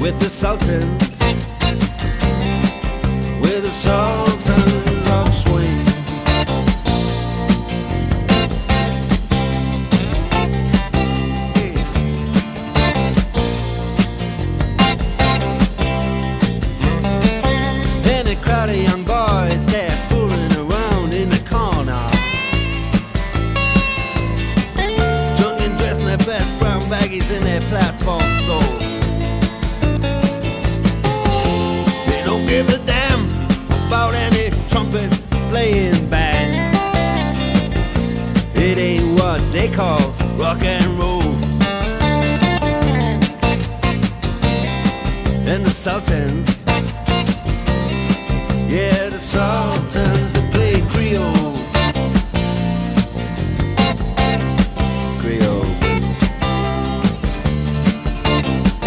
with the Sultans, with the Sultans of Swing. And a crowd of young boys, they're fooling around in the corner, drunk and dressed in their best brown baggies in their platform soles. They don't give a damn about any trumpet playing band. It ain't what they call rock and roll. And the Sultans